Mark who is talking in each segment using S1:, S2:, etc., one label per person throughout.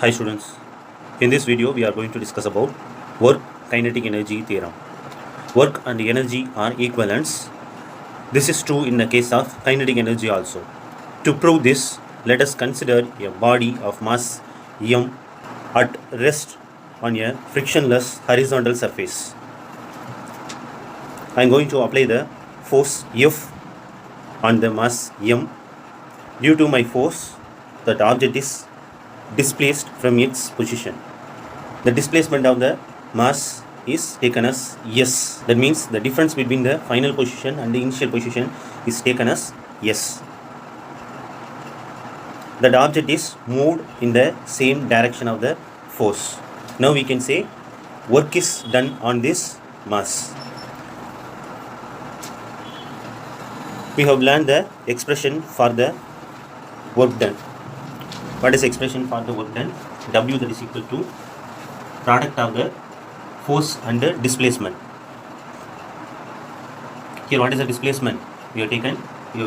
S1: Hi students, in this video we are going to discuss about work kinetic energy theorem. Work and energy are equivalents. This is true in the case of kinetic energy also. To prove this, let us consider a body of mass m at rest on a frictionless horizontal surface. I am going to apply the force F on the mass m. Due to my force, that object is displaced from its position. The displacement of the mass is taken as S. That means the difference between the final position and the initial position is taken as S. That object is moved in the same direction of the force. Now we can say work is done on this mass. We have learned the expression for the work done. What is the expression for the work done? W that is equal to product of the force and the displacement. Here what is the displacement? We have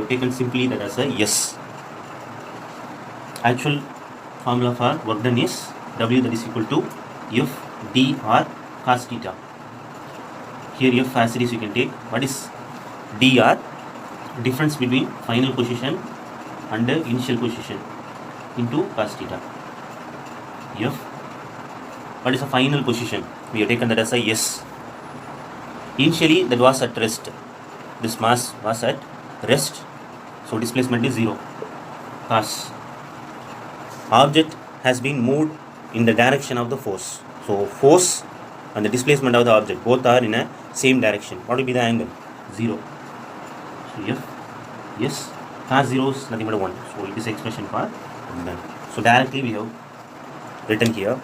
S1: taken simply that as a S. Actual formula for work done is W that is equal to F dr cos theta. Here F as it is you can take. What is dr? Difference between final position and the initial position into cos theta. F. What is the final position? We have taken that as a S. Initially that was at rest. This mass was at rest. So displacement is 0. Cos. Object has been moved in the direction of the force. So force and the displacement of the object both are in a same direction. What will be the angle? 0. So F. Yes. Cos 0 is nothing but 1. So it is expression for done. So directly we have written here.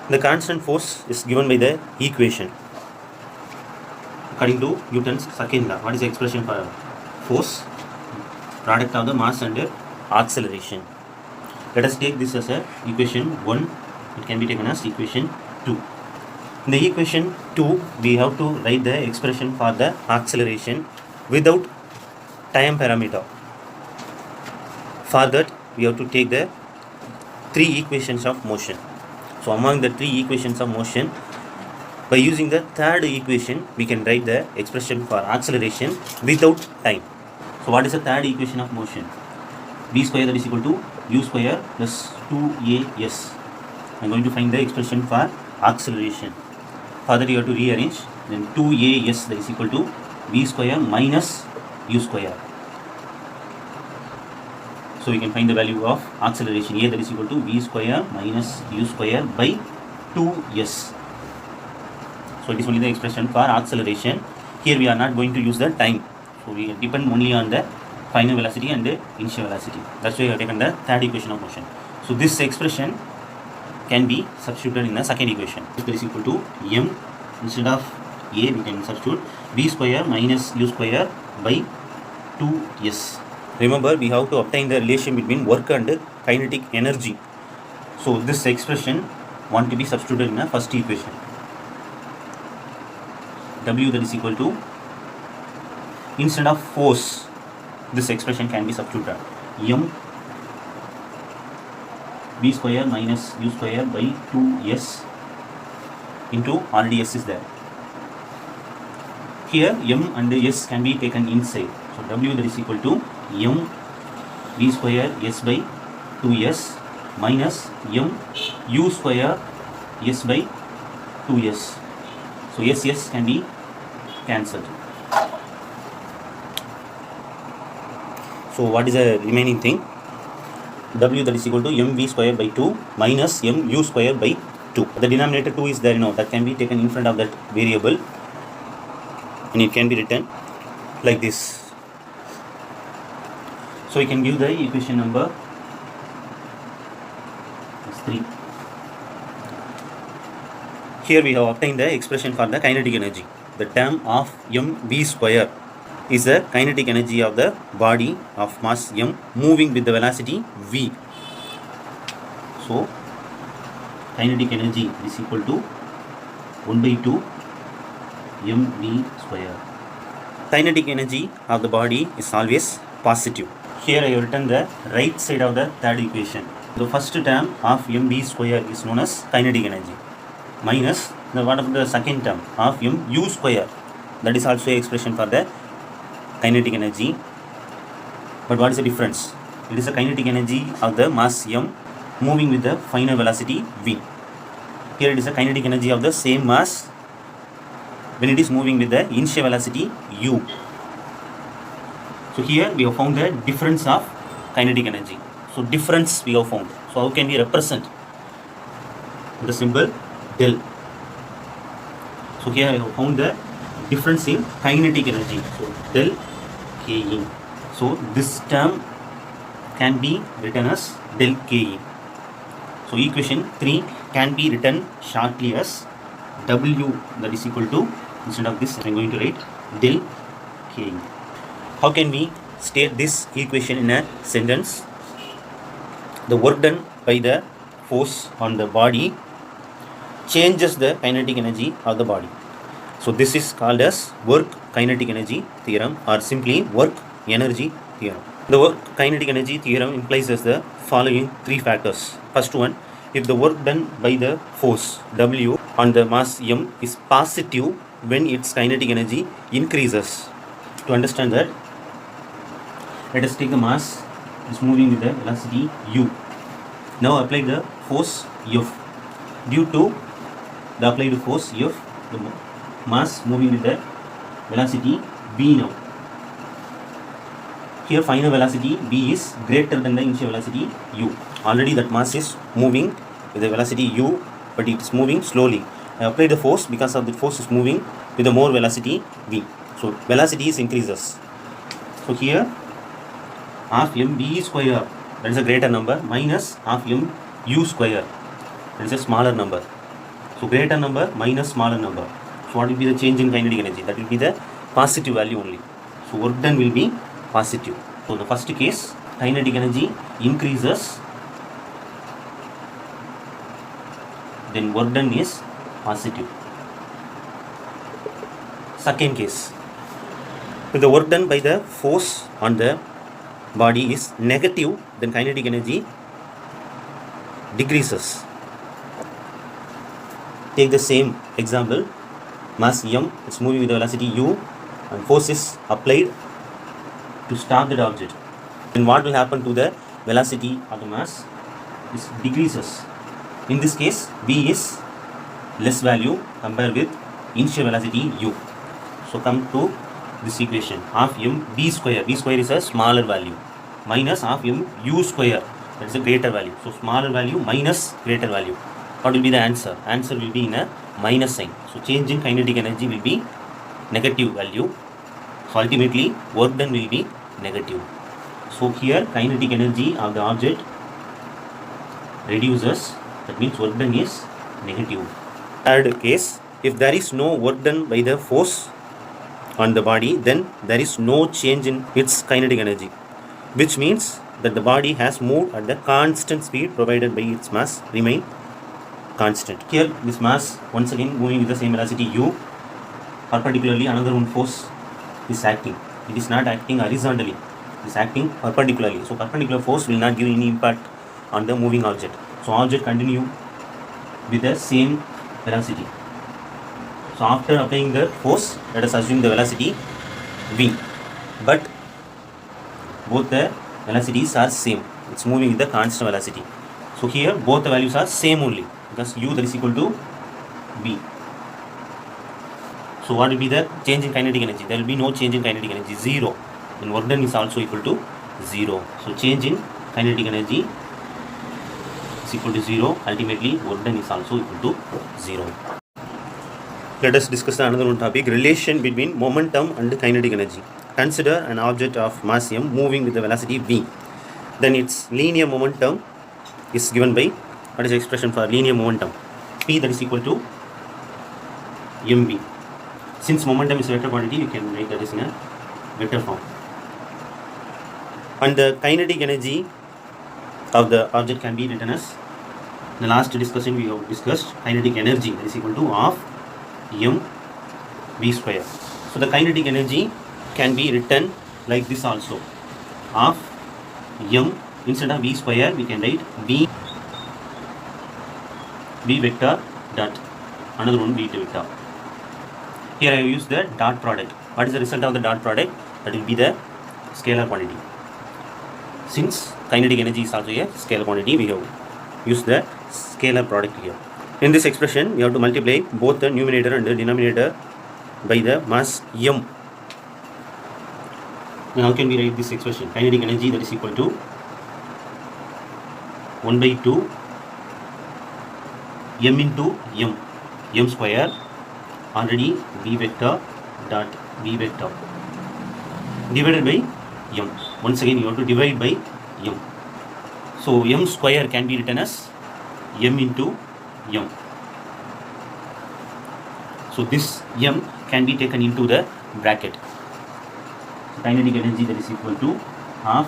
S1: The constant force is given by the equation. According to Newton's second law, what is the expression for force? Product of the mass and the acceleration. Let us take this as a equation 1. It can be taken as equation 2. In the equation 2, we have to write the expression for the acceleration without time parameter. For that, we have to take the 3 equations of motion. So among the 3 equations of motion, by using the third equation, we can write the expression for acceleration without time. So what is the third equation of motion? V square that is equal to u square plus 2as. I am going to find the expression for acceleration. For that you have to rearrange. Then 2as that is equal to v square minus u square. So we can find the value of acceleration A that is equal to v square minus u square by 2s. So it is only the expression for acceleration. Here we are not going to use the time. So we depend only on the final velocity and the initial velocity. That's why we have taken the third equation of motion. So this expression can be substituted in the second equation. That is equal to m, instead of A we can substitute v square minus u square by 2s. Remember, we have to obtain the relation between work and kinetic energy. So this expression want to be substituted in the first equation. W that is equal to, instead of force, this expression can be substituted. M v square minus u square by 2s into already s is there. Here m and s can be taken inside. So W that is equal to m v square s by 2s minus m u square s by 2s. So s can be cancelled. So what is the remaining thing? W that is equal to mv square by 2 minus mu square by 2. The denominator 2 is there, that can be taken in front of that variable and it can be written like this. So we can give the equation number 3. Here we have obtained the expression for the kinetic energy. The term of mv square is the kinetic energy of the body of mass m moving with the velocity v. So kinetic energy is equal to 1 by 2 mv square. Kinetic energy of the body is always positive. Here I have written the right side of the third equation. The first term of mv square is known as kinetic energy minus the what about the second term of mu square, that is also a expression for the kinetic energy. But what is the difference? It is the kinetic energy of the mass m moving with the final velocity v. Here it is the kinetic energy of the same mass when it is moving with the initial velocity u. So here we have found the difference of kinetic energy. So difference we have found. So how can we represent the symbol del? So here I have found the difference in kinetic energy. So del Ke. So this term can be written as del Ke. So equation 3 can be written shortly as W, that is equal to, instead of this I am going to write del Ke. How can we state this equation in a sentence? The work done by the force on the body changes the kinetic energy of the body. So this is called as work kinetic energy theorem, or simply work energy theorem. The work kinetic energy theorem implies as the following three factors. First one, if the work done by the force W on the mass m is positive when its kinetic energy increases. To understand that, let us take the mass is moving with the velocity u. Now apply the force F. Due to the applied force F, the mass moving with the velocity v now. Here final velocity v is greater than the initial velocity u. Already that mass is moving with the velocity u, but it is moving slowly. I apply the force, because of the force is moving with the more velocity v. So velocity is increases. So here half mv square, that is a greater number, minus half mu square, that is a smaller number. So greater number minus smaller number. So what will be the change in kinetic energy? That will be the positive value only. So work done will be positive. So the first case, kinetic energy increases, then work done is positive. Second case, if the work done by the force on the body is negative, then kinetic energy decreases. Take the same example, mass m is moving with the velocity u and force is applied to stop that object. Then what will happen to the velocity of the mass? It decreases. In this case, v is less value compared with initial velocity u. So come to this equation, half mv square, v square is a smaller value, minus half mu square, that is a greater value. So smaller value minus greater value. What will be the answer? Answer will be in a minus sign. So change in kinetic energy will be negative value. So ultimately work done will be negative. So here kinetic energy of the object reduces, that means work done is negative. Third case, if there is no work done by the force on the body, then there is no change in its kinetic energy, which means that the body has moved at the constant speed provided by its mass remain constant. Here this mass once again moving with the same velocity u, perpendicularly another one force is acting. It is not acting horizontally, it is acting perpendicularly. So perpendicular force will not give any impact on the moving object. So object continue with the same velocity. So after applying the force, let us assume the velocity v, but both the velocities are same. It's moving with the constant velocity. So here both the values are same only, because u that is equal to v. So what will be the change in kinetic energy? There will be no change in kinetic energy, 0. And work done is also equal to 0. So change in kinetic energy is equal to 0. Ultimately work done is also equal to 0. Let us discuss another one topic, relation between momentum and kinetic energy. Consider an object of mass m moving with the velocity v. Then its linear momentum is given by, what is the expression for linear momentum? P, that is equal to mv. Since momentum is a vector quantity, you can write that is in a vector form. And the kinetic energy of the object can be written as, in the last discussion we have discussed, kinetic energy that is equal to half m v square. So the kinetic energy can be written like this also, half m instead of v square we can write v vector dot another one v vector. Here I have used the dot product. What is the result of the dot product? That will be the scalar quantity. Since kinetic energy is also a scalar quantity, we have used the scalar product here. In this expression, we have to multiply both the numerator and the denominator by the mass m. Now how can we write this expression? Kinetic energy, that is equal to 1 by 2 m into m square, already v vector dot v vector divided by m. Once again you have to divide by m. So m square can be written as m into m. So this m can be taken into the bracket. So kinetic energy, that is equal to half.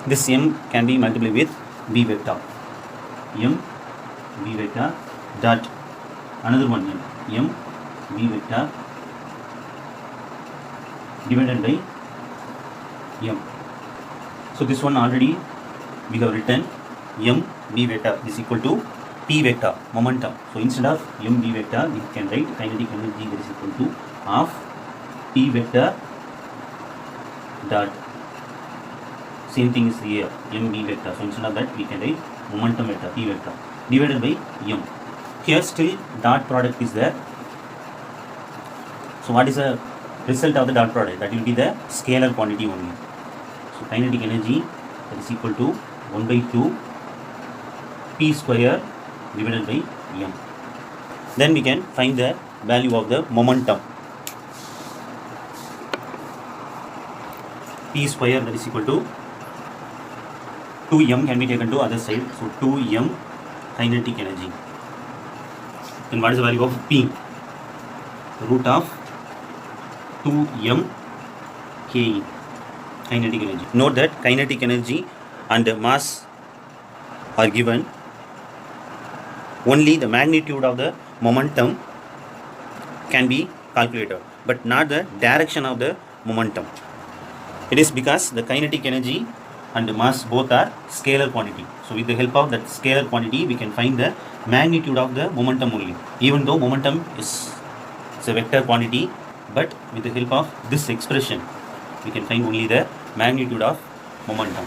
S1: This m can be multiplied with v vector, m v vector dot another one m v vector divided by m. So this one already we have written m v vector is equal to p vector, momentum. So instead of m v vector we can write kinetic energy, that is equal to half p vector dot same thing is here m v vector. So instead of that we can write momentum vector p vector divided by m. Here still dot product is there. So what is the result of the dot product? That will be the scalar quantity only. So kinetic energy, that is equal to 1 by 2 p square divided by m. Then we can find the value of the momentum. P square, that is equal to 2m can be taken to other side. So 2m kinetic energy. Then what is the value of P? Root of 2m Ke, kinetic energy. Note that kinetic energy and mass are given. Only the magnitude of the momentum can be calculated, but not the direction of the momentum. It is because the kinetic energy and mass both are scalar quantity. So with the help of that scalar quantity, we can find the magnitude of the momentum only. Even though momentum is a vector quantity, but with the help of this expression, we can find only the magnitude of momentum.